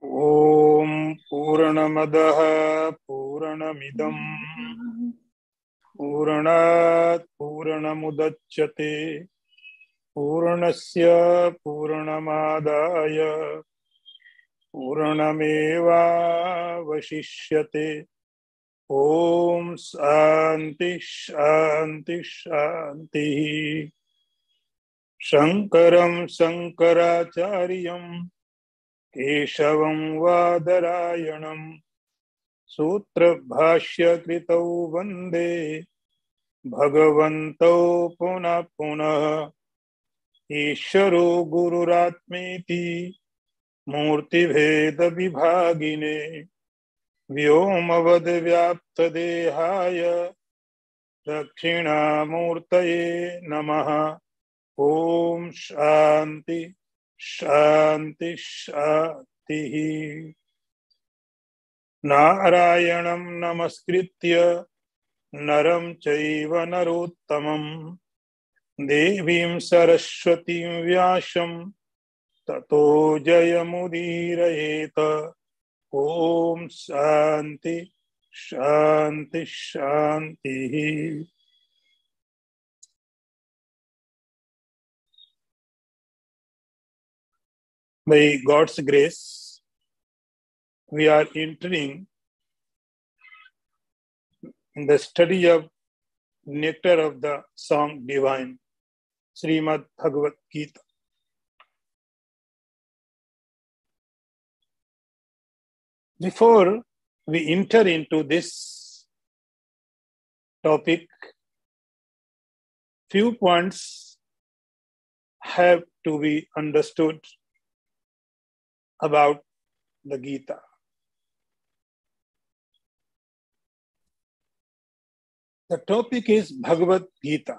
ॐ पूर्णमदः पूर्णमिदं पूर्णात् पूर्णमुदच्यते पूर्णस्य पूर्णमादाय पूर्णमेवावशिष्यते। ॐ शान्ति शान्ति शान्तिः। शङ्करं शङ्कराचार्यं केशवं वादरायणं सूत्रभाष्यकृतौ वन्दे भगवन्तौ पुनः पुनः। ईश्वरो गुरुरात्मेति मूर्तिभेदविभागिने व्योमवद्व्याप्तदेहाय दक्षिणामूर्तये नमः। ॐ शान्ति शान्ति शान्तिः। नारायणं नमस्कृत्य नरं चैव नरोत्तमं देवीं सरस्वतीं व्यासं ततो जयमुदीरयेत। ॐ शान्ति शान्ति शान्तिः। By God's grace, we are entering in the study of nectar of the song divine, Srimad Bhagavadgita. Before we enter into this topic, few points have to be understood about the Gita. The topic is Bhagavad Gita.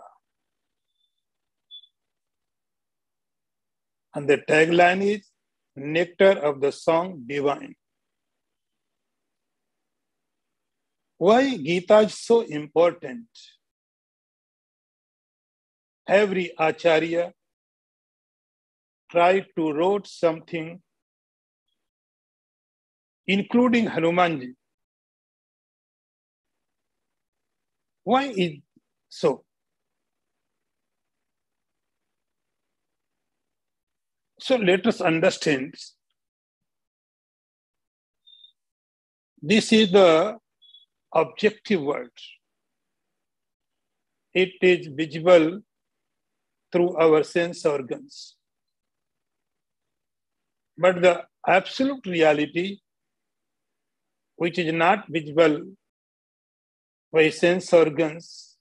And the tagline is Nectar of the Song Divine. Why Gita is so important? Every Acharya tried to write something, including Hanumanji. Why is so? So let us understand. This is the objective world. It is visible through our sense organs. But the absolute reality, which is not visible by sense organs,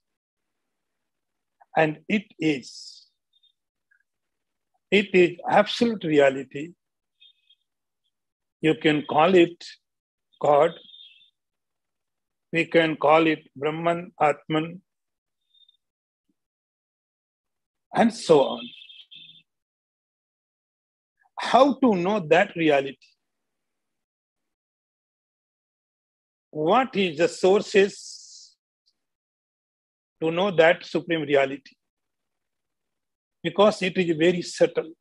and it is absolute reality. You can call it God, we can call it Brahman, Atman, and so on. How to know that reality? What is the sources to know that supreme reality? Because it is very subtle.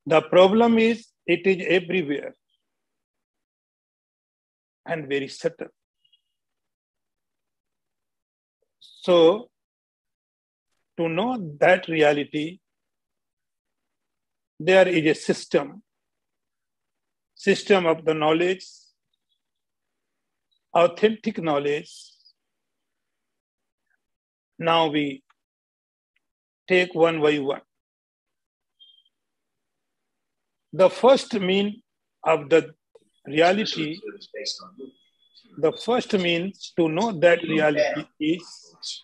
The problem is it is everywhere and very subtle. So, to know that reality, there is a system of the knowledge, authentic knowledge. Now we take one by one. The first mean of the reality, the first means to know that reality is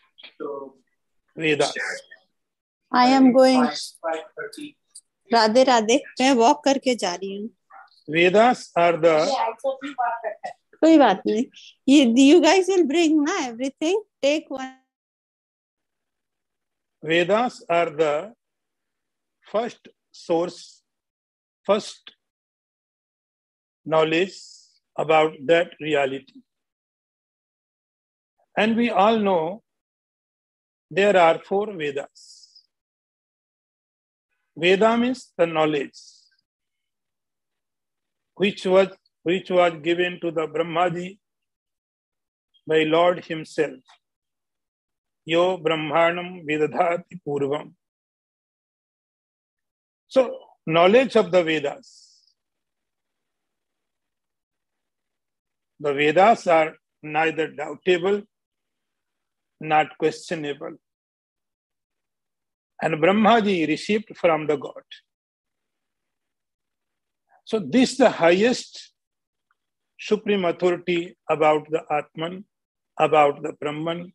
Vedas. I am going. Radhe Radhe, मैं walk करके जा रही हूँ. Vedas are the. कोई बात नहीं. You guys will bring na everything. Take one. Vedas are the first source, first knowledge about that reality. And we all know there are 4 Vedas. Veda means the knowledge. which was given to the Brahmaji by Lord himself. Yo Brahmanam Vidadhati Purvam. So, knowledge of the Vedas. The Vedas are neither doubtable, not questionable. And Brahmaji received from the God. So this is the highest supreme authority about the Atman, about the Brahman.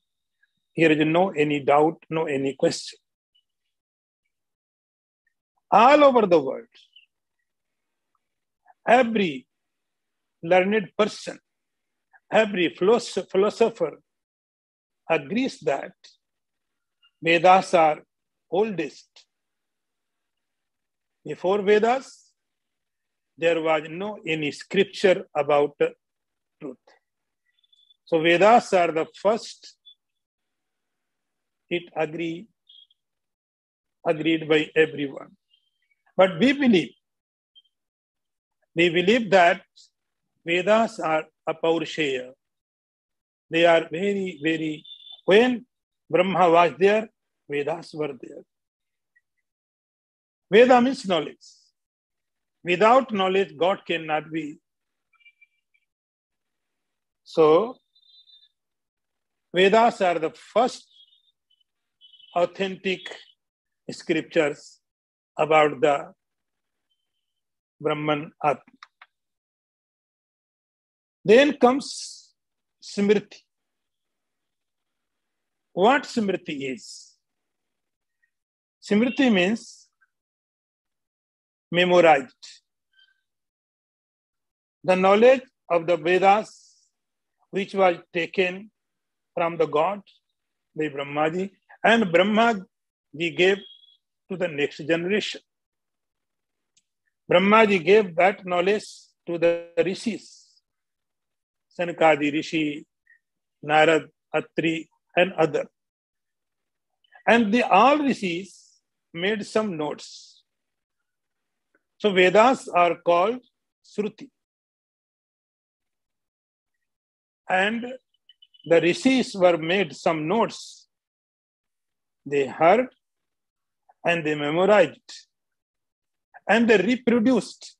Here is no any doubt, no any question. All over the world, every learned person, every philosopher agrees that Vedas are oldest. Before Vedas, there was no any scripture about truth. So Vedas are the first. It agreed by everyone. But we believe that Vedas are apaurushaya. They are very, very, when Brahma was there, Vedas were there. Veda means knowledge. Without knowledge, God cannot be. So, Vedas are the first authentic scriptures about the Brahman Atma. Then comes Smriti. What Smriti is? Smriti means memorized. The knowledge of the Vedas, which was taken from the God, the Brahmaji, and Brahmaji gave to the next generation. Brahmaji gave that knowledge to the rishis, Sanakadi Rishi, Narad, Atri, and other. And all rishis made some notes. So Vedas are called Shruti. And the rishis were made some notes. They heard and they memorized and they reproduced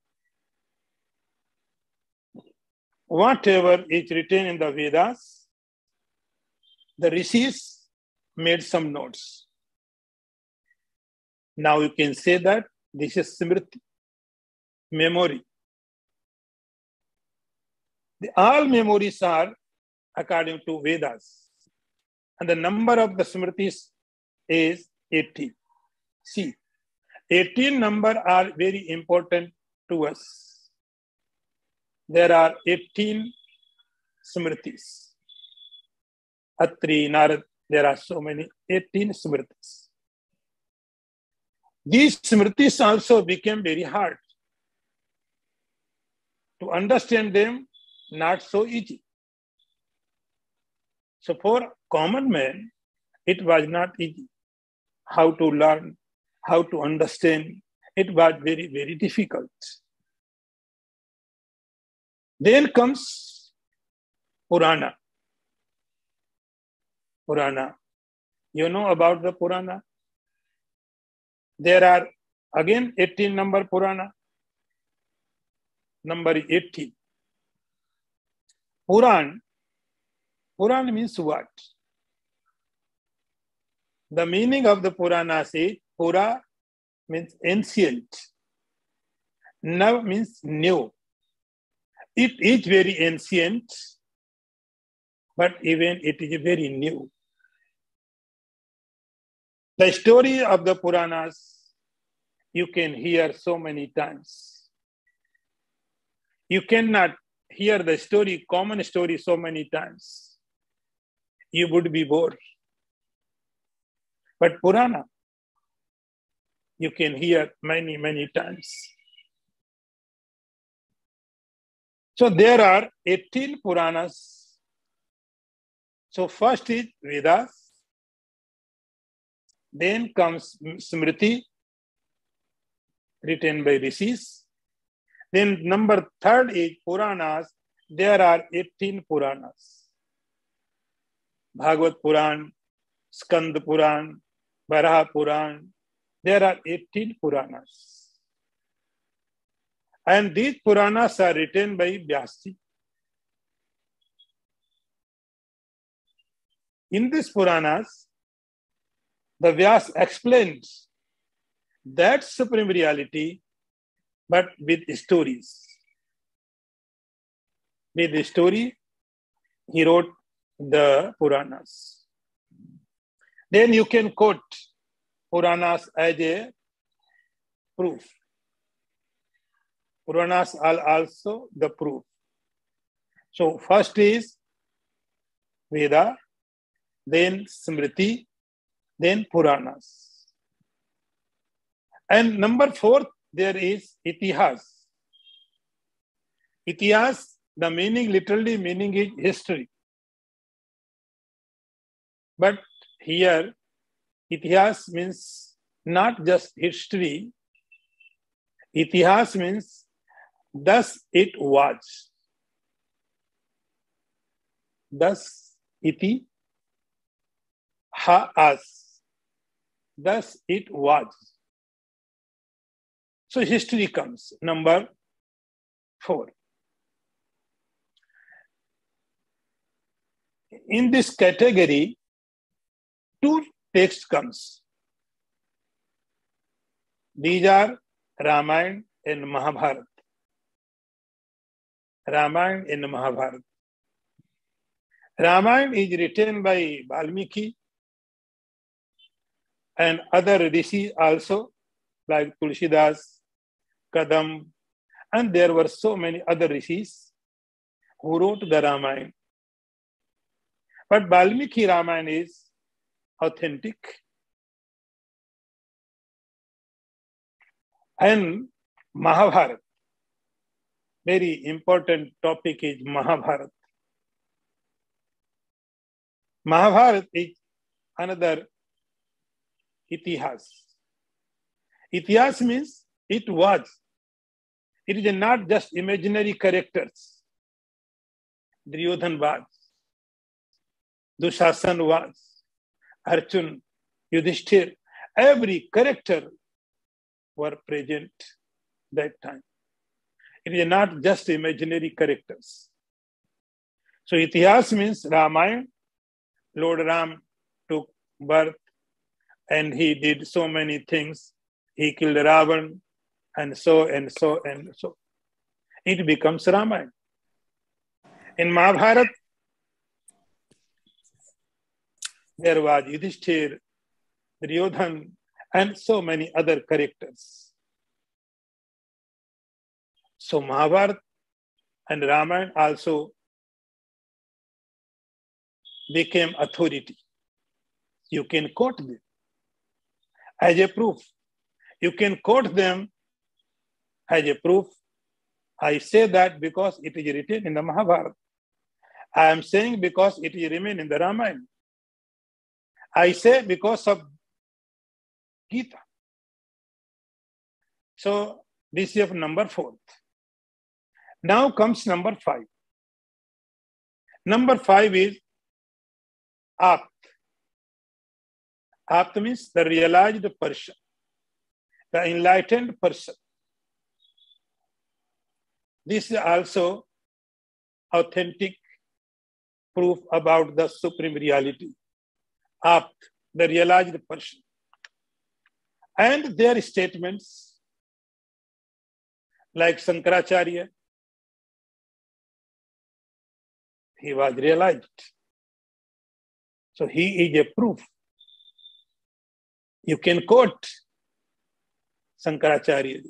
whatever is written in the Vedas. The rishis made some notes. Now you can say that this is Smriti, memory. All memories are according to Vedas. And the number of the Smritis is 18. See, 18 number are very important to us. There are 18 Smritis. Atri, Narad, there are so many, 18 Smritis. These Smritis also became very hard. To understand them, not so easy. So for common man, it was not easy. How to learn, how to understand, it was very, very difficult. Then comes Purana. Purana. You know about the Purana? There are again 18 number Purana. Number 18. Puran means what? The meaning of the Puranas is Pura means ancient. Nav means new. It is very ancient, but even it is very new. The story of the Puranas you can hear so many times. You cannot hear the story, common story so many times. You would be bored. But Purana, you can hear many, many times. So there are 18 Puranas. So first is Vedas. Then comes Smriti, written by rishis. Then number third is Puranas. There are 18 Puranas. Bhagavad Puran, Skand Puran, Varaha Puran. There are 18 Puranas. And these Puranas are written by Vyasji. In these Puranas, the Vyas explains that supreme reality, but with stories. With the story, he wrote the Puranas. Then you can quote Puranas as a proof. Puranas are also the proof. So first is Veda, then Smriti, then Puranas. And number four, there is Itihas. Itihas, the meaning, literally meaning is history. But here, Itihas means not just history. Itihas means thus it was. Thus iti has. Thus it was. So history comes, number four. In this category, two texts comes. These are Ramayana and Mahabharata. Ramayana and Mahabharata. Ramayana is written by Valmiki and other rishis also, like Tulsidas, Kadam, and there were so many other rishis who wrote the Ramayana. But Valmiki Ramayana is authentic. And Mahabharata, very important topic is Mahabharata. Mahabharata is another Itihas. Itihas means it was. It is not just imaginary characters. Duryodhan was, Dushasan was, Arjun, Yudhishthir, every character were present that time. It is not just imaginary characters. So Itihas means Ramayana. Lord Ram took birth and he did so many things. He killed Ravan and so and so and so. It becomes Ramayana. In Mahabharata, there was Yudhishthir, Duryodhan, and so many other characters. So Mahabharata and Ramayana also became authority. You can quote them as a proof. You can quote them as a proof. I say that because it is written in the Mahabharata. I am saying because it is remain in the Ramayana. I say because of Gita. So this is number 4. Now comes number 5. Number 5 is Apt. Apt means the realized person, the enlightened person. This is also authentic proof about the supreme reality. Apt, the realized person. And their statements, like Shankaracharya, he was realized. So he is a proof. You can quote Shankaracharya.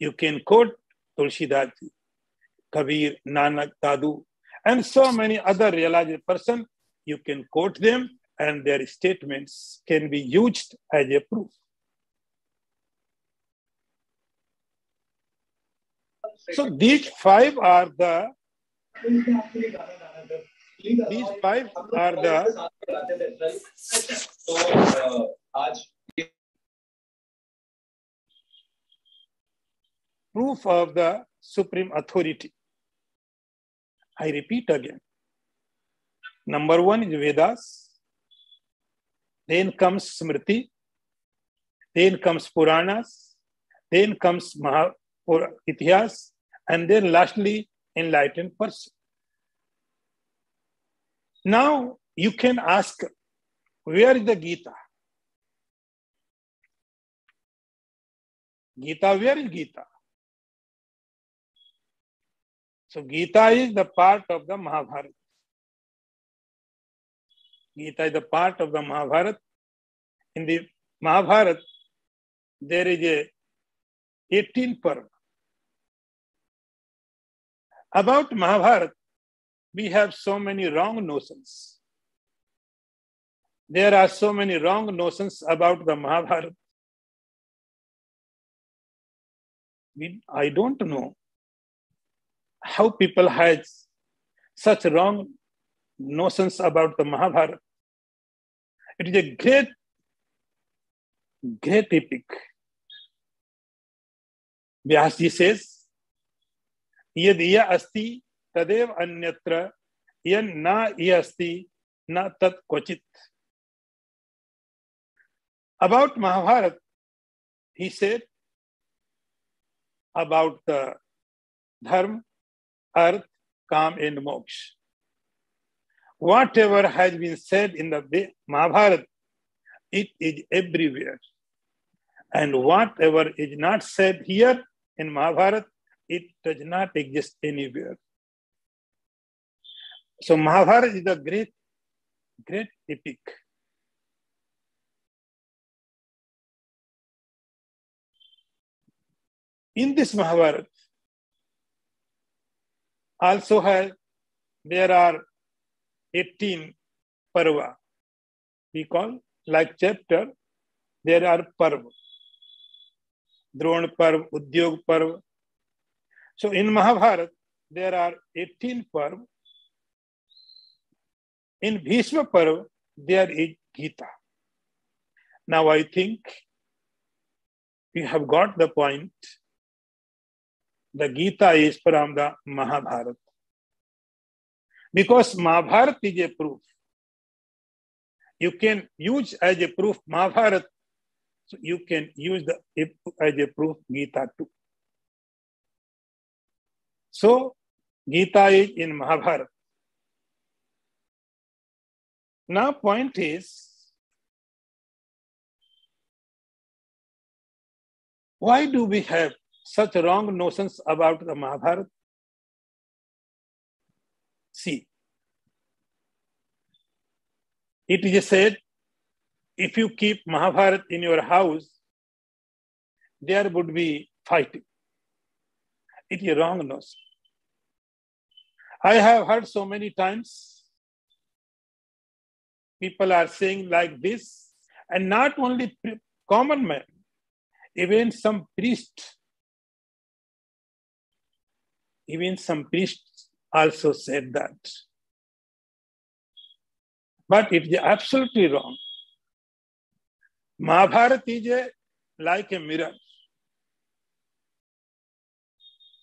You can quote Tulsidas, Kabir, Nanak, Tadu, and so many other realized persons. You can quote them and their statements can be used as a proof. So these 5 are the proof of the supreme authority. I repeat again. Number one is Vedas. Then comes Smriti. Then comes Puranas. Then comes Itihas. And then lastly, enlightened person. Now you can ask, where is the Gita? Gita, where is Gita? So Gita is the part of the Mahabharata. Gita is the part of the Mahabharata. In the Mahabharata, there is a 18 parva. About Mahabharata, we have so many wrong notions. There are so many wrong notions about the Mahabharata. I don't know how people have such wrong notions about the Mahabharata. It is a great, great epic. Vyasji says, Yad iya asti tadev anyatra yan na iya asti na tat kochit. About Mahabharata, he said about the dharma, arth, kam and moksha. Whatever has been said in the Mahabharata, it is everywhere. And whatever is not said here in Mahabharata, it does not exist anywhere. So Mahabharata is a great, great epic. In this Mahabharata, also there are 18 parva. We call, like chapter, there are parva. Drona parva, Udyog parva. So in Mahabharata, there are 18 parva. In Bhishma parva, there is Gita. Now I think you have got the point. The Gita is from the Mahabharata. Because Mahabharata is a proof. You can use as a proof Mahabharata, so you can use as a proof Gita too. So Gita is in Mahabharata. Now point is, why do we have such wrong notions about the Mahabharata? See, it is said, if you keep Mahabharata in your house, there would be fighting. It is a wrong notion. I have heard so many times people are saying like this, and not only common men, even some priests also said that. But it is absolutely wrong. Mahabharata is like a mirror.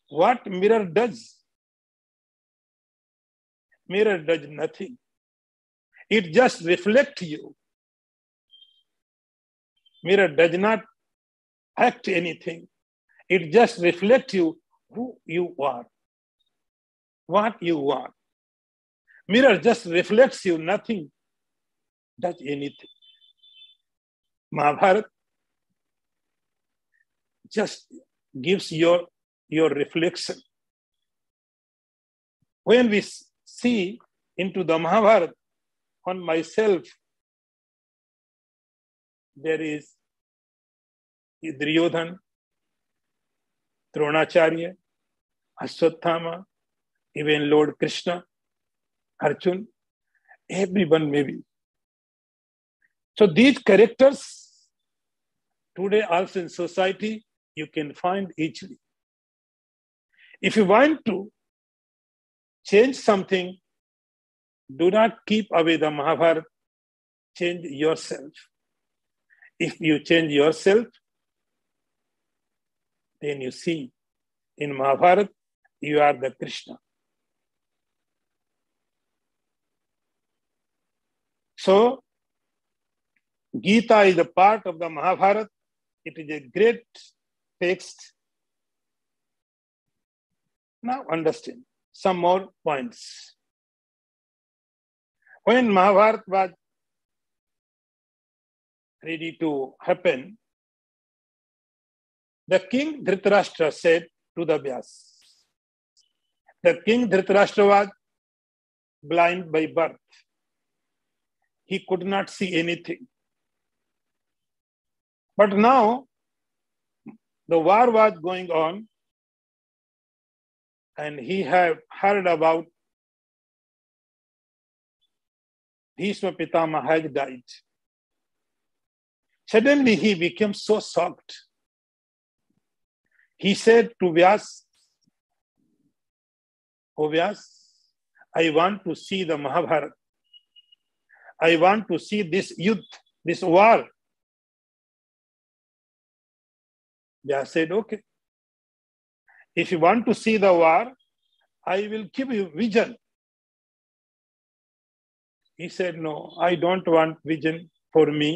What mirror does? Mirror does nothing. It just reflects you. Mirror does not act anything. It just reflects you who you are, what you are. Mirror just reflects you, nothing does anything. Mahabharata just gives your reflection. When we see into the Mahabharata, on myself, there is Duryodhana, Dronacharya, Ashwatthama, even Lord Krishna, Arjuna, everyone maybe. So these characters, today also in society, you can find easily. If you want to change something, do not keep away the Mahabharata, change yourself. If you change yourself, then you see In Mahabharata, you are the Krishna. So, Gita is a part of the Mahabharata. It is a great text. Now understand some more points. When Mahabharata was ready to happen, the king Dhritarashtra said to the Vyas. The king Dhritarashtra was blind by birth. He could not see anything. But now, the war was going on, and he had heard about Bhishma Pitama has died. Suddenly, he became so shocked. He said to Vyas, "Oh Vyas, I want to see the Mahabharata. I want to see this youth, this war." Vyas said, "Okay. If you want to see the war, I will give you vision." He said, "No, I don't want vision for me,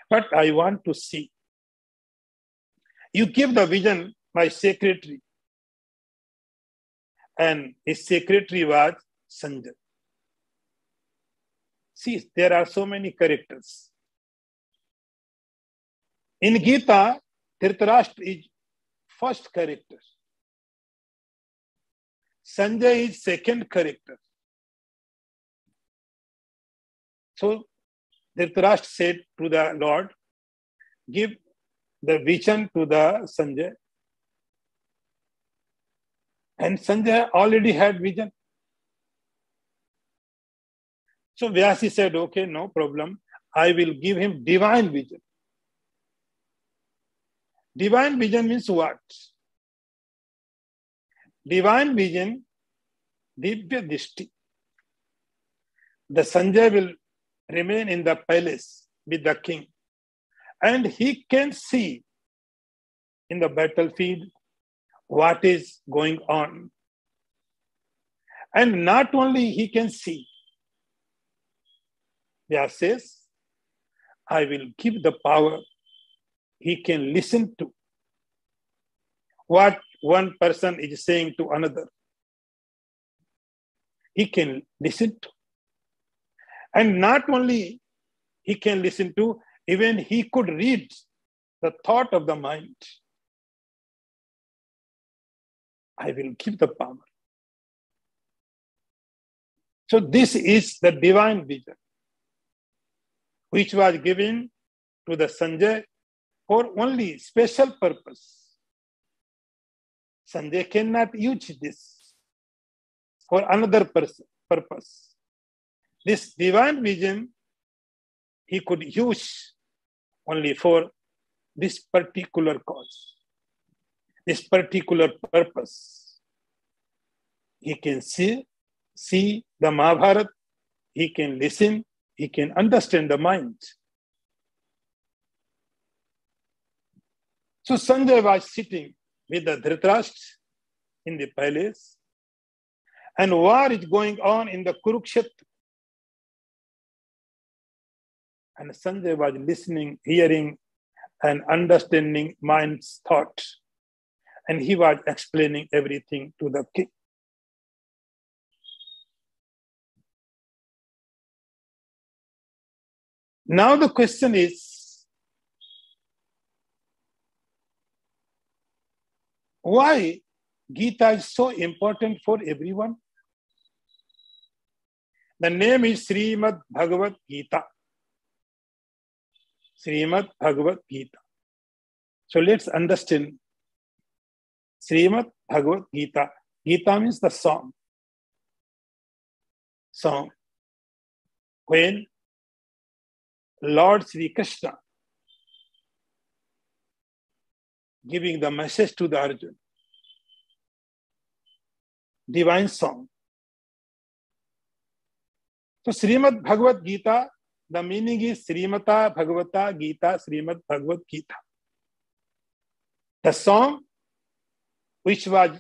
but I want to see. You give the vision, my secretary." And his secretary was Sanjay. See, there are so many characters. In Gita, Dhritarashtra is first character. Sanjay is second character. So Dhritarashtra said to the Lord, "Give the vision to the Sanjay." And Sanjay already had vision. So Vyasi said, "Okay, no problem. I will give him divine vision." Divine vision means what? Divine vision, Divya Dishti. The Sanjay will remain in the palace with the king, and he can see in the battlefield what is going on. And not only he can see, Vyas says, I will give the power. He can listen to what one person is saying to another. He can listen to. And not only he can listen to, even he could read the thought of the mind. I will give the power. So this is the divine vision, which was given to the Sanjay for only special purpose. Sanjay cannot use this for another purpose. This divine vision he could use only for this particular cause, this particular purpose. He can see the Mahabharata, he can listen, he can understand the mind. So Sanjay was sitting with the Dhritarashtra in the palace, and war is going on in the Kurukshetra. And Sanjay was listening, hearing, and understanding mind's thought. And he was explaining everything to the king. Now the question is, why Gita is so important for everyone? The name is Srimad Bhagavadgita. Srimad Bhagavadgita. So let's understand Srimad Bhagavadgita. Gita means the song. Song. When Lord Sri Krishna giving the message to the Arjuna. Divine song. So Srimad Bhagavad Gita, the meaning is Srimata Bhagavata Gita, Srimad Bhagavad Gita. The song which was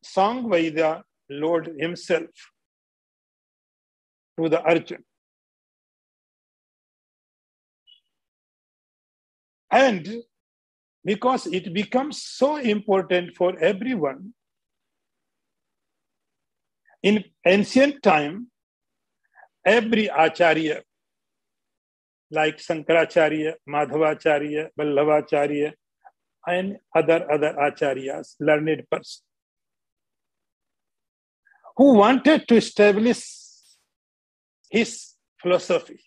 sung by the Lord himself to the Arjuna. And because it becomes so important for everyone, in ancient time, every Acharya, like Sankaracharya, Madhavacharya, Vallabhacharya, and other Acharyas, learned person, who wanted to establish his philosophy.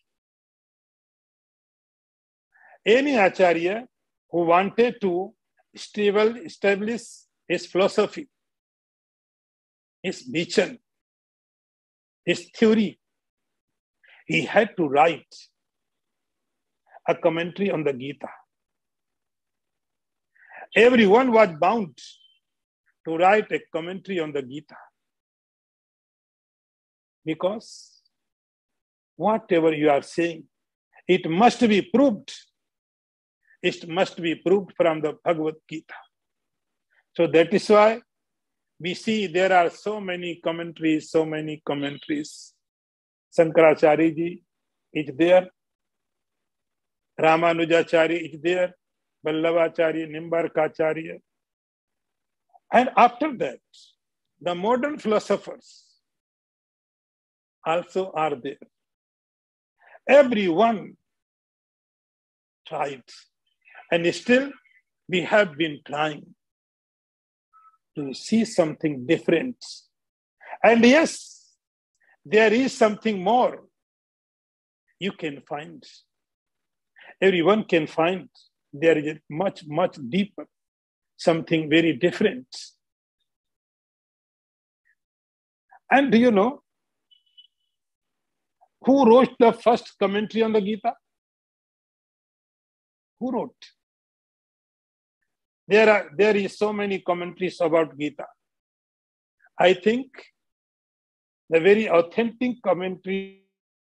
Any Acharya who wanted to establish his philosophy, his vision, his theory, he had to write a commentary on the Gita. Everyone was bound to write a commentary on the Gita, because whatever you are saying, it must be proved. It must be proved from the Bhagavad Gita. So that is why we see there are so many commentaries. Sankaracharya ji is there. Ramanujacharya is there. Vallabhacharya, Nimbarkacharya. And after that, the modern philosophers also are there. Everyone tried. And still, we have been trying to see something different. And yes, there is something more you can find. Everyone can find. There is much, much deeper, something very different. And do you know who wrote the first commentary on the Gita? Who wrote? There is so many commentaries about Gita. I think the very authentic commentary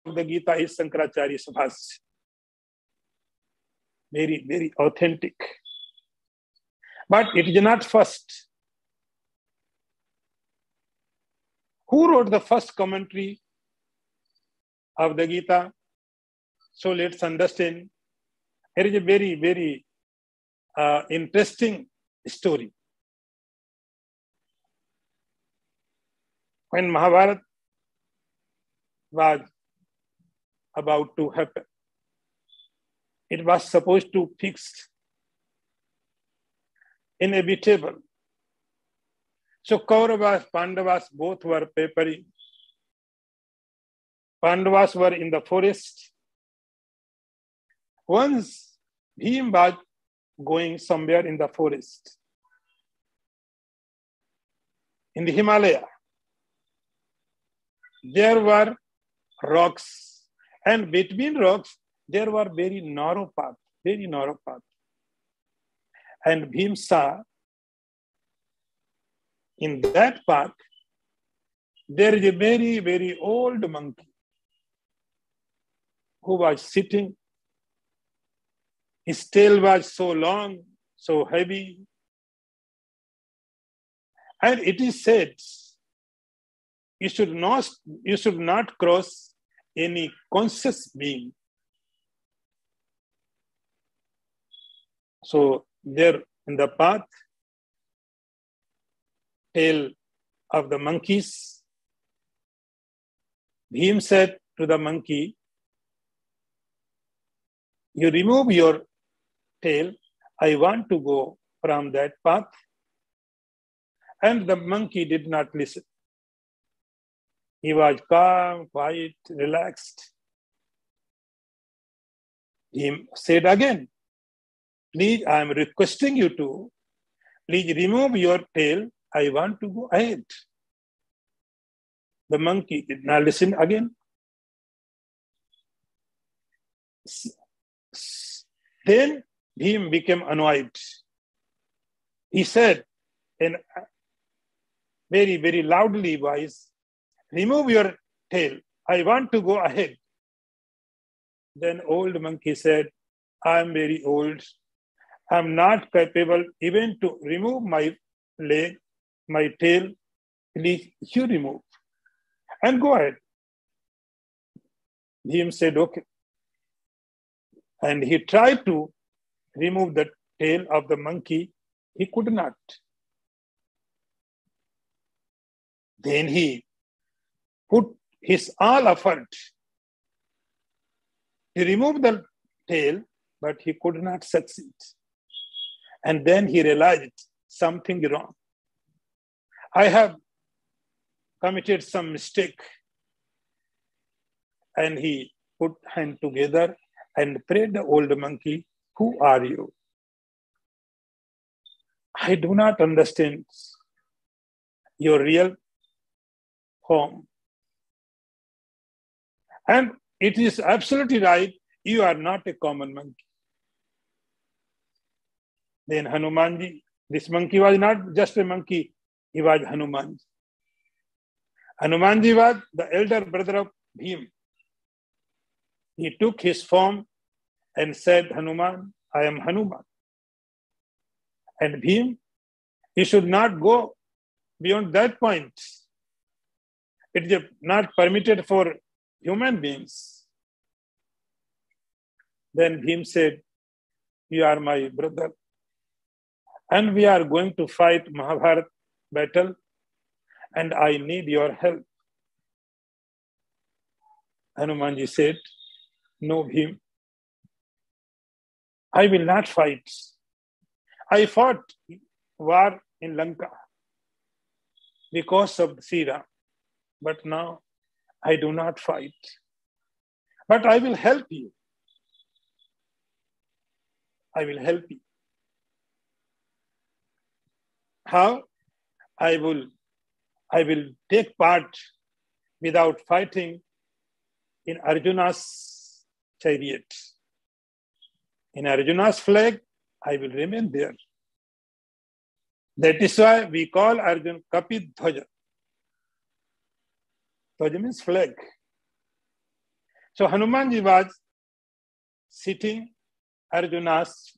of the Gita is Sankaracharya's Bhashya. Very, very authentic. But it is not first. Who wrote the first commentary of the Gita? So let's understand. Here is a very, very interesting story. When Mahabharata was about to happen, it was supposed to fix inevitable. So Kauravas, Pandavas both were preparing. Pandavas were in the forest. Once Bhim was going somewhere in the forest, in the Himalaya. There were rocks, and between rocks there were very narrow path. And Bhim saw in that path there is a very, very old monkey who was sitting. His tail was so long, so heavy. And it is said, you should not cross any conscious being. So there in the path, tail of the monkeys, Bhim said to the monkey, you remove your tail, I want to go from that path. And the monkey did not listen. He was calm, quiet, relaxed. He said again, please, I am requesting you to, please remove your tail, I want to go ahead. The monkey did not listen again. Then Bhim became annoyed. He said in a very, very loudly voice, remove your tail, I want to go ahead. Then old monkey said, I am very old. I am not capable even to remove my leg, my tail, please you remove. And go ahead. Bhim said, okay. And he tried to remove the tail of the monkey. He could not. Then he put his all effort to remove the tail, but he could not succeed. And then he realized something wrong. I have committed some mistake. And he put hand together and prayed the old monkey, who are you? I do not understand your real form. And it is absolutely right, you are not a common monkey. Then Hanumanji, this monkey was not just a monkey, he was Hanumanji. Hanumanji was the elder brother of Bhim. He took his form and said, Hanuman, I am Hanuman. And Bhim, he should not go beyond that point. It is not permitted for human beings. Then Bhim said, you are my brother. And we are going to fight Mahabharata battle. And I need your help. Hanumanji said, no, Bhim. I will not fight. I fought war in Lanka because of Sri Ram. But now I do not fight. But I will help you. I will help you. How? I will take part without fighting in Arjuna's chariot. In Arjuna's flag, I will remain there. That is why we call Arjun Kapit Dhwaja. Dhwaja means flag. So Hanumanji was sitting Arjuna's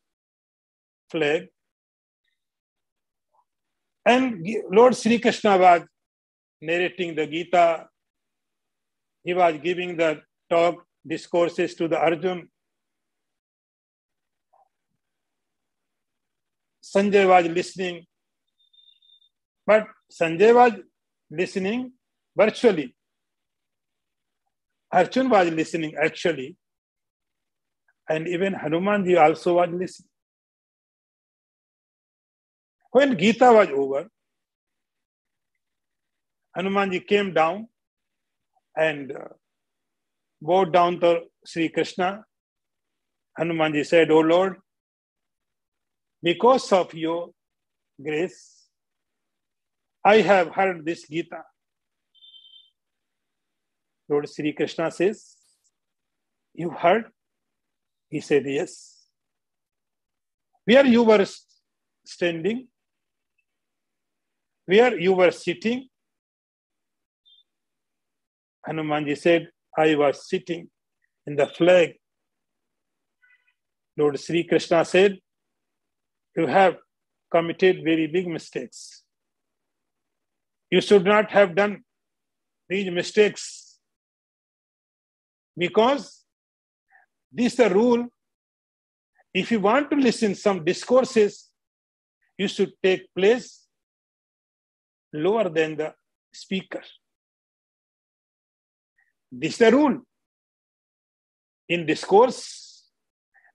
flag, and Lord Sri Krishna was narrating the Gita. He was giving the talk, discourses to the Arjun. Sanjay was listening, but Sanjay was listening virtually. Arjun was listening actually, and even Hanumanji also was listening. When Gita was over, Hanumanji came down and bowed down to Sri Krishna. Hanumanji said, "O Lord, because of your grace, I have heard this Gita." Lord Sri Krishna says, "You heard?" He said, "Yes." Where you were standing, where you were sitting, Hanumanji said, "I was sitting in the flag." Lord Sri Krishna said, "You have committed very big mistakes. You should not have done these mistakes, because this is the rule. If you want to listen some discourses, you should take place lower than the speaker. This is the rule. In discourse,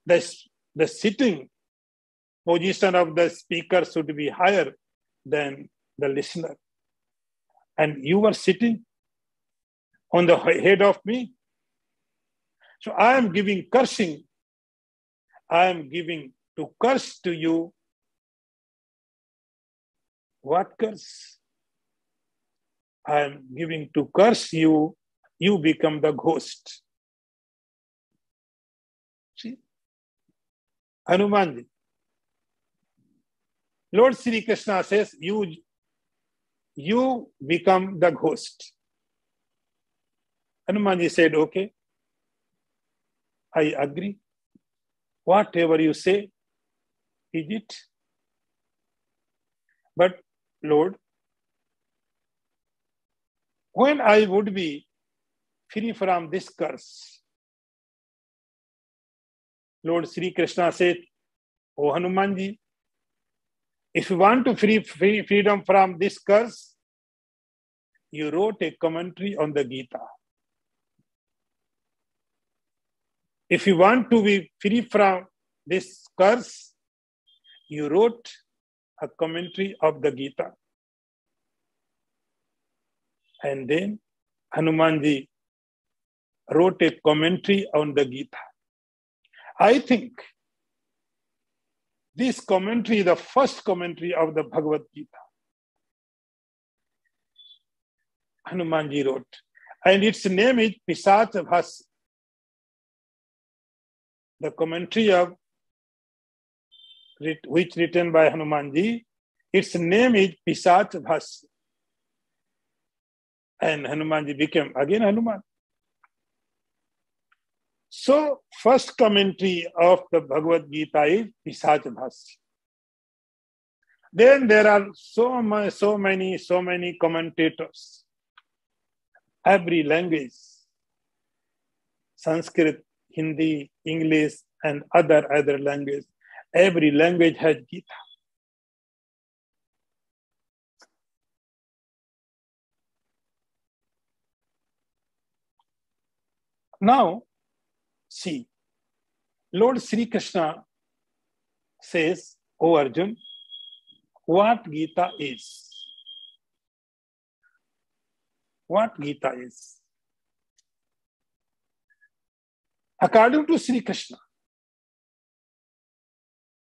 the sitting position of the speaker should be higher than the listener. And you were sitting on the head of me. So I am giving cursing. I am giving to curse to you. What curse? I am giving to curse you. You become the ghost." See? Hanumanji. Lord Sri Krishna says, you become the ghost. Hanumanji said, "Okay, I agree. Whatever you say, is it? But Lord, when I would be free from this curse? Lord Sri Krishna said, "O Hanumanji, if you want to freedom from this curse, you wrote a commentary on the Gita. If you want to be free from this curse, you wrote a commentary of the Gita." And then Hanumanji wrote a commentary on the Gita. I think this commentary is the first commentary of the Bhagavad Gita. Hanumanji wrote, and its name is Pisach Bhasya. The commentary of which written by Hanumanji, its name is Pisach Bhasya. And Hanumanji became again Hanuman. So, first commentary of the Bhagavad Gita is Pisach Bhasya. Then there are so many commentators. Every language, Sanskrit, Hindi, English, and other languages, every language has Gita. Now, see, Lord Sri Krishna says, "O Arjun, what Gita is?" What Gita is? According to Sri Krishna,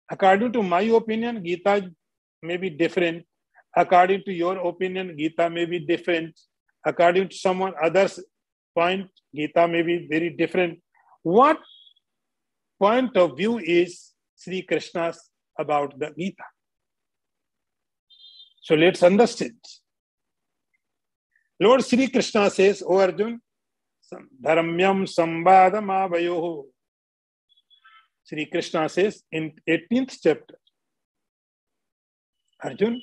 according to my opinion, Gita may be different. According to your opinion, Gita may be different. According to someone else's point, Gita may be very different. What point of view is Sri Krishna's about the Gita? So let's understand. Lord Sri Krishna says, "O Arjun, dharmyam sambadam avayoho." Sri Krishna says in 18th chapter, Arjun,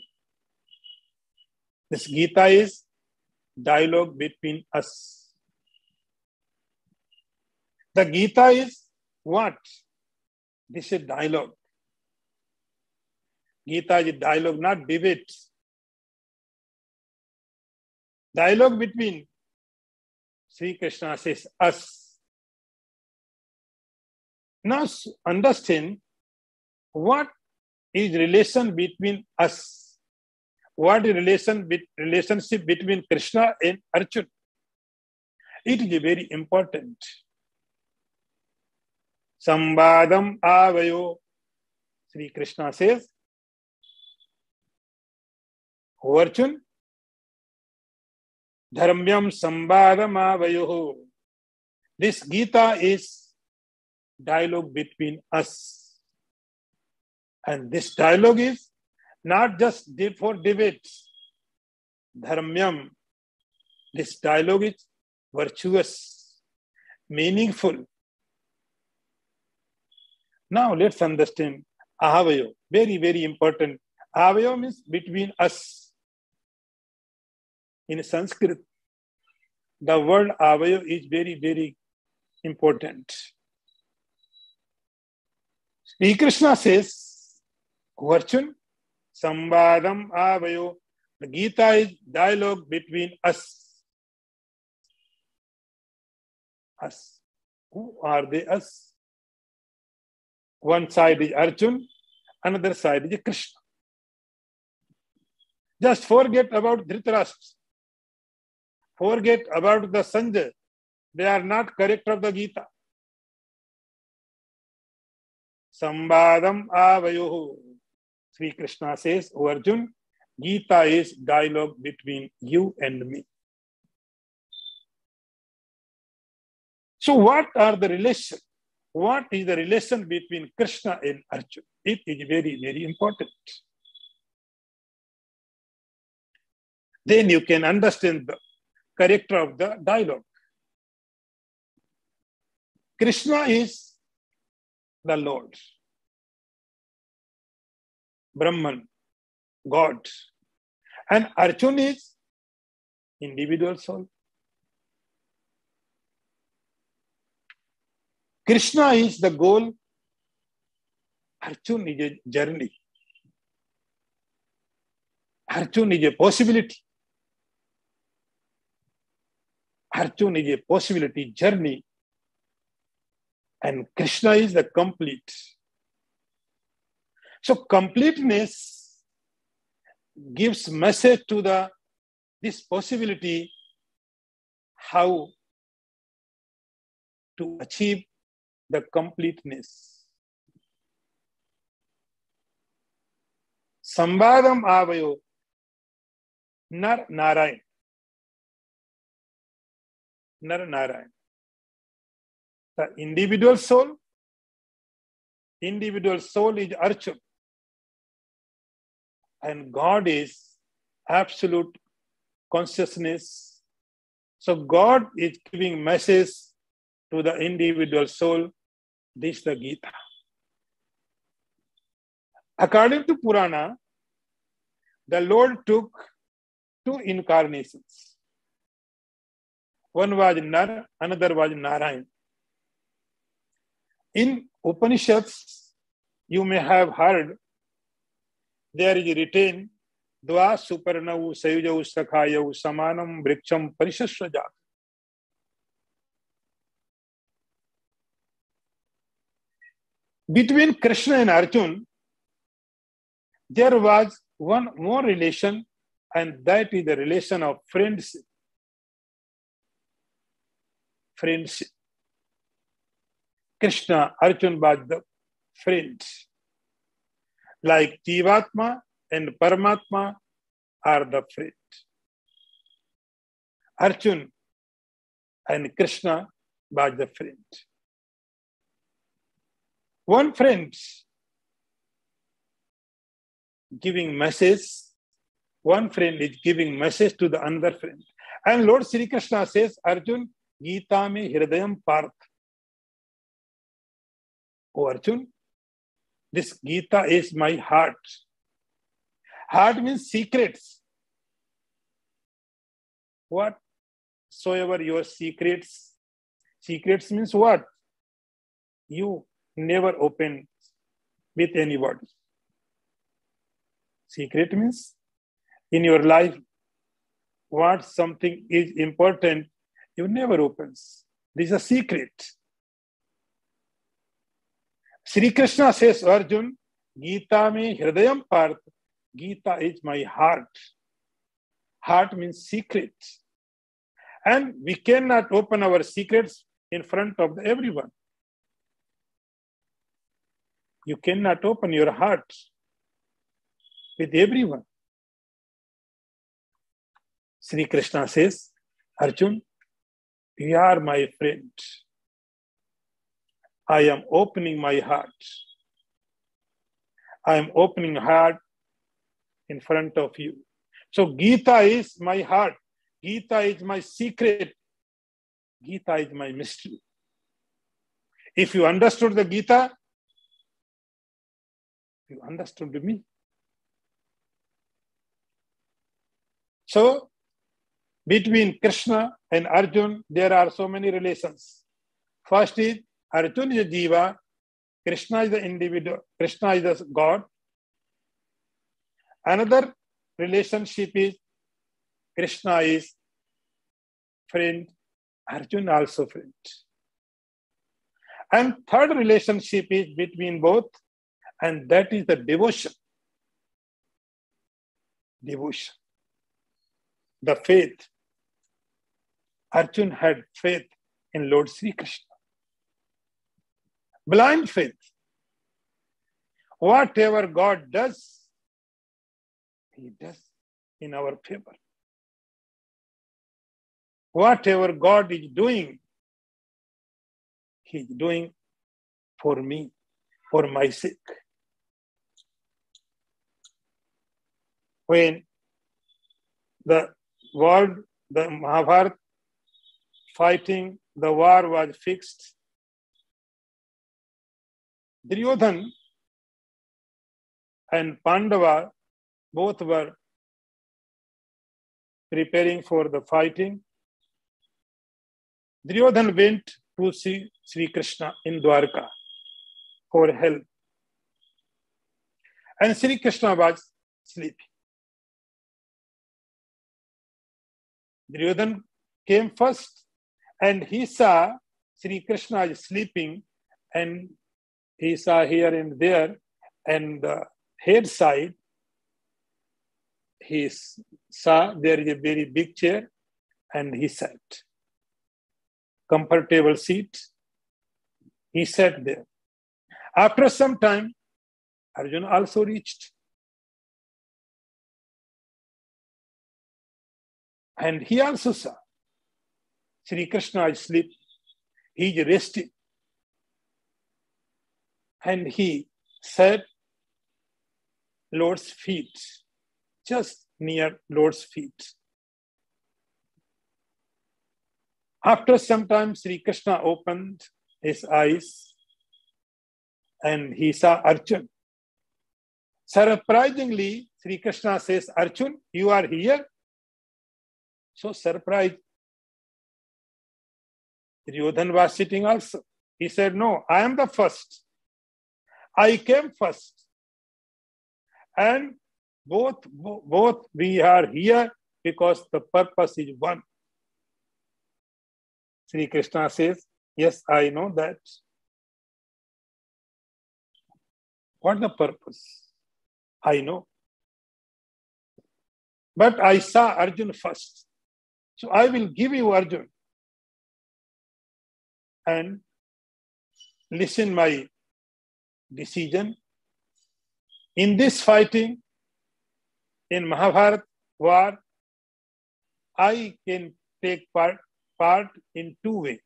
this Gita is dialogue between us. The Gita is what? This is dialogue. Gita is dialogue, not debate. Dialogue between, Sri Krishna says, us. Now understand what is relation between us. What is relationship between Krishna and Arjuna? It is very important. Sambadam avayo. Sri Krishna says, "O Arjuna, dharmyam sambadam avayo." This Gita is dialogue between us. And this dialogue is not just for debate. Dharmyam. This dialogue is virtuous, meaningful. Now let's understand ahavayo. Very, very important. Ahavayo means between us. In Sanskrit, the word ahavayo is very, very important. Sri Krishna says, "Arjun, sambadam avayo." The Gita is dialogue between us. Us. Who are they us? One side is Arjun, another side is Krishna. Just forget about Dhritarashtra. Forget about the Sanjay. They are not character of the Gita. Sambadam avayoho. Sri Krishna says, "O Arjun, Gita is dialogue between you and me." So what are the relation? What is the relation between Krishna and Arjuna? It is very, very important. Then you can understand the character of the dialogue. Krishna is the Lord, Brahman, God. And Arjun is individual soul. Krishna is the goal. Arjun is a journey. Arjun is a possibility. Arjun is a possibility journey. And Krishna is the complete. So completeness gives message to this possibility how to achieve the completeness. Sambadam avayo nar narayan. Nar narayan. The individual soul is Arjun. And God is absolute consciousness. So God is giving message to the individual soul. This is the Gita. According to Purana, the Lord took 2 incarnations. One was Nar, another was Narayan. In Upanishads, you may have heard, there is written, Dva Suparnau Sayujau Sakhayau Samanam Briksham Parishaswajat. Between Krishna and Arjun, there was one more relation, and that is the relation of friendship. Friendship. Krishna, Arjun was the friends. Like Jivatma and Paramatma are the friends. Arjun and Krishna was the friend. One friend giving message, one friend is giving message to the another friend. And Lord Sri Krishna says, Arjun, Gita me Hridayam Parth. Oh Arjun, this Gita is my heart. Heart means secrets. Whatsoever your secrets. Secrets means what? You never open with anybody. Secret means in your life, what something is important, you never opens. This is a secret. Sri Krishna says, Arjun, Gita me Hridayam Parth. Gita is my heart. Heart means secret. And we cannot open our secrets in front of everyone. You cannot open your heart with everyone. Sri Krishna says, Arjun, you are my friend. I am opening my heart. I am opening heart in front of you. So Gita is my heart. Gita is my secret. Gita is my mystery. If you understood the Gita, you understood me. So between Krishna and Arjun, there are so many relations. First is Arjun is a jiva, Krishna is the individual, Krishna is the God. Another relationship is Krishna is friend, Arjun also friend. And third relationship is between both, and that is the devotion. Devotion. The faith. Arjun had faith in Lord Sri Krishna. Blind faith. Whatever God does, He does in our favor. Whatever God is doing, He is doing for me, for my sake. When the world, the Mahabharata fighting, the war was fixed, Duryodhan and Pandava both were preparing for the fighting, Duryodhana went to see Sri Krishna in Dwarka for help. And Sri Krishna was sleeping. Duryodhana came first and he saw Sri Krishna is sleeping, and he saw here and there, and the head side, he saw there is a very big chair, and he sat. Comfortable seat, he sat there. After some time, Arjuna also reached. And he also saw Sri Krishna is asleep. He is resting. And he sat Lord's feet, just near Lord's feet. After some time, Sri Krishna opened his eyes and he saw Arjuna. Surprisingly, Sri Krishna says, Arjuna, you are here? So surprised. Duryodhana was sitting also. He said, no, I am the first. I came first. And both we are here because the purpose is one. Sri Krishna says, yes, I know that. What the purpose? I know. But I saw Arjuna first. So I will give you Arjuna. And listen my decision. In this fighting, in Mahabharata war, I can take part in two ways.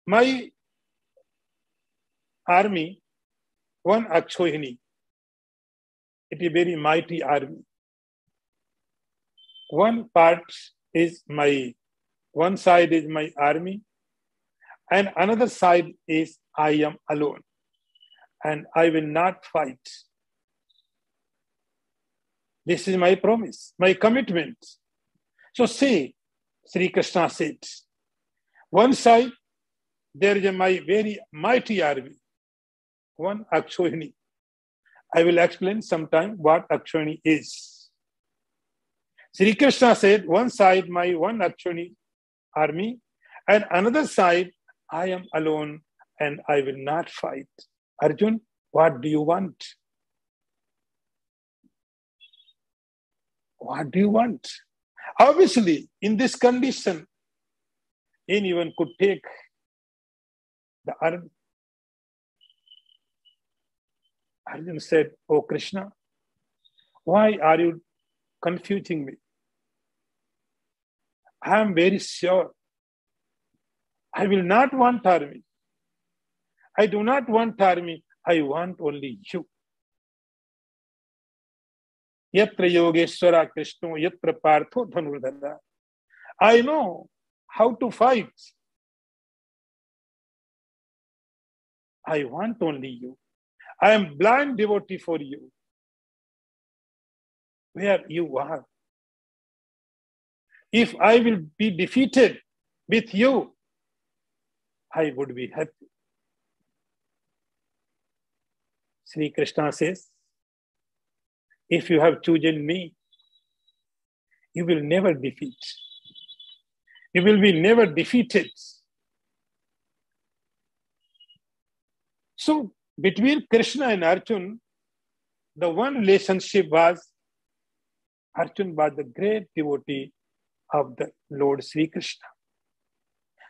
My army, one Akshohini, it is a very mighty army. One side is my army, and another side is I am alone, and I will not fight. This is my promise, my commitment. So see, Sri Krishna said, one side, there is my very mighty army, one Akshohini. I will explain sometime what Akshohini is. Sri Krishna said, one side, my one Akshohini army, and another side, I am alone and I will not fight. Arjun, what do you want? What do you want? Obviously, in this condition, anyone could take the army. Arjun said, oh Krishna, why are you confusing me? I am very sure. I will not want army. I do not want army. I want only you. Yatra Yogeshwara Krishna, Yatra Partho Dhanurdhara. I know how to fight. I want only you. I am blind devotee for you. Where you are. If I will be defeated with you, I would be happy. Sri Krishna says, if you have chosen me, you will never defeat. You will be never defeated. So, between Krishna and Arjuna, the one relationship was, Arjuna was the great devotee of the Lord Sri Krishna.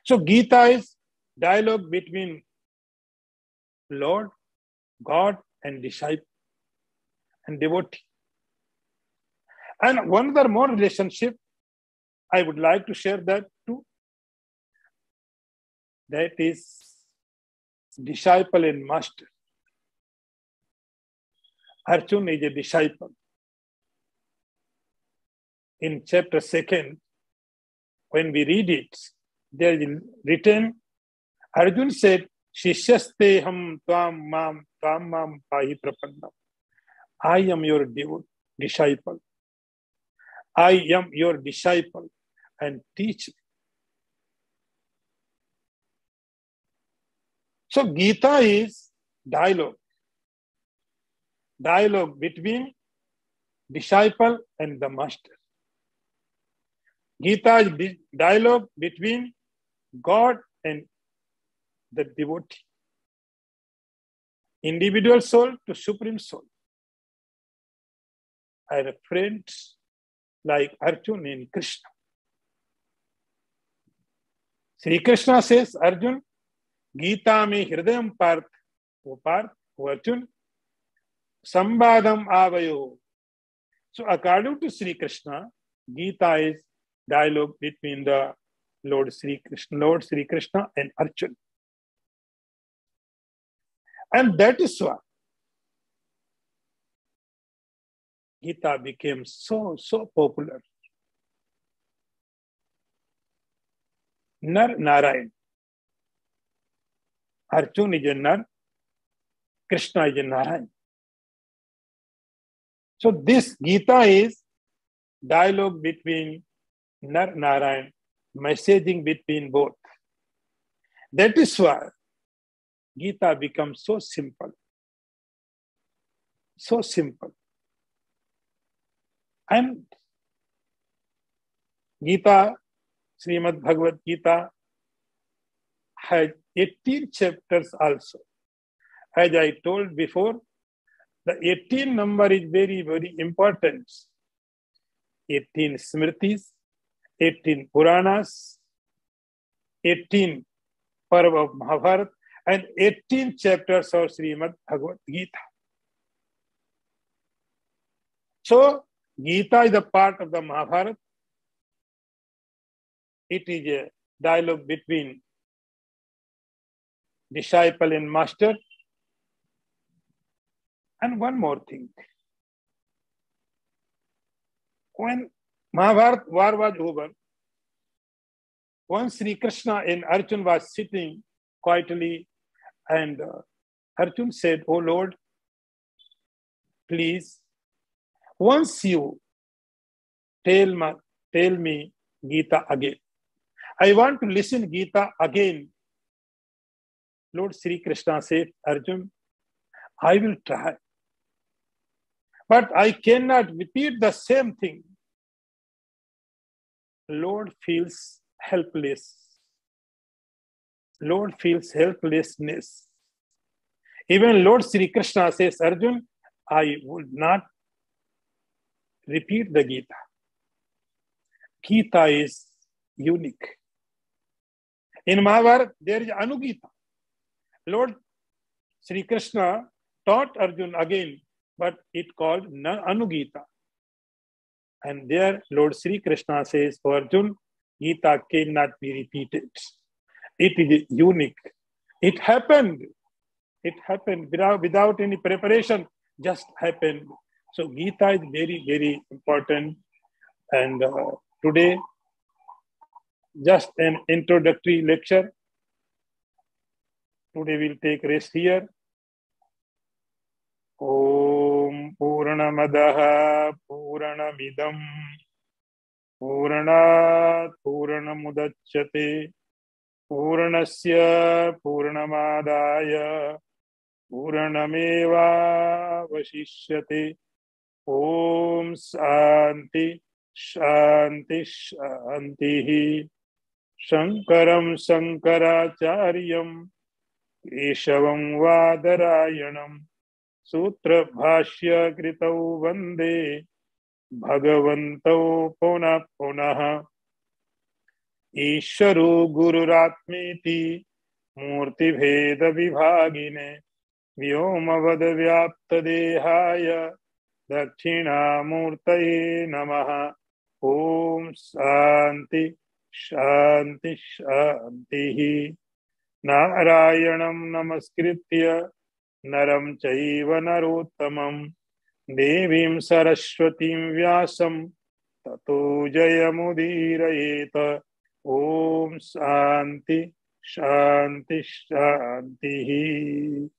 So, Gita is dialogue between Lord, God, and disciple and devotee. And one other more relationship, I would like to share that too. That is disciple and master. Arjuna is a disciple. In chapter 2, when we read it, there is written, Arjuna said, Shishyasteham tvam mam pahi prapannam. I am your devotee. disciple. I am your disciple and teach me. So Gita is dialogue. Dialogue between disciple and the master. Gita is dialogue between God and the devotee. Individual soul to supreme soul. I have friends like Arjun and Krishna. Sri Krishna says, Arjun, Gita me hridayam parth, O Arjun, sambadam avayo. So according to Sri Krishna, Gita is dialogue between the Lord Sri Krishna and Arjun. And that is why Gita became so popular. Nar Narayan. Arjun is a Nar, Krishna is a Narayan. So this Gita is dialogue between Nar Narayan, messaging between both. That is why Gita becomes so simple. So simple. And Gita, Srimad Bhagavadgita, has 18 chapters also. As I told before, the 18 number is very, very important. 18 Smritis, 18 Puranas, 18 Parva of Mahabharata, and 18 chapters of Srimad Bhagavadgita. So, Gita is a part of the Mahabharata. It is a dialogue between disciple and master. And one more thing. When Mahabharata war was over, once Sri Krishna and Arjun was sitting quietly, and Arjun said, "Oh Lord, please, once you tell me Gita again. I want to listen Gita again." Lord Sri Krishna said, "Arjun, I will try. But I cannot repeat the same thing." Lord feels helpless. Lord feels helplessness. Even Lord Sri Krishna says, "Arjun, I would not repeat the Gita." Gita is unique. In Mahabharata, there is Anugita. Lord Sri Krishna taught Arjun again, but it called Anugita. And there Lord Sri Krishna says, "For Arjun, Gita cannot be repeated. It is unique. It happened. It happened without any preparation, just happened." So Gita is very, very important. And today, just an introductory lecture. Today we'll take rest here. Om Purnamadaha Purnamidam Purnat Purnamudachyate Purnasya Purnamadaya Purnameva Vashishyate. Om Shanti Shanti Shanti. Shankaram Shankaracharyam Keshavam Vadarayanam Sutra Bhashya Kritau Vande Bhagavantau Punah Punah. Ishvaro Gururatmeti Murti Bheda Vibhagine Vyomavad Vyapta Dehaya Dakshina Murtaye Namaha. Om Shanti Shanti Shanti. Narayanam Namaskritya Naram Chaiva Narottamam Devim Saraswatim Vyasam Tato Jayamudirayeta. Om Shanti Shanti Shanti.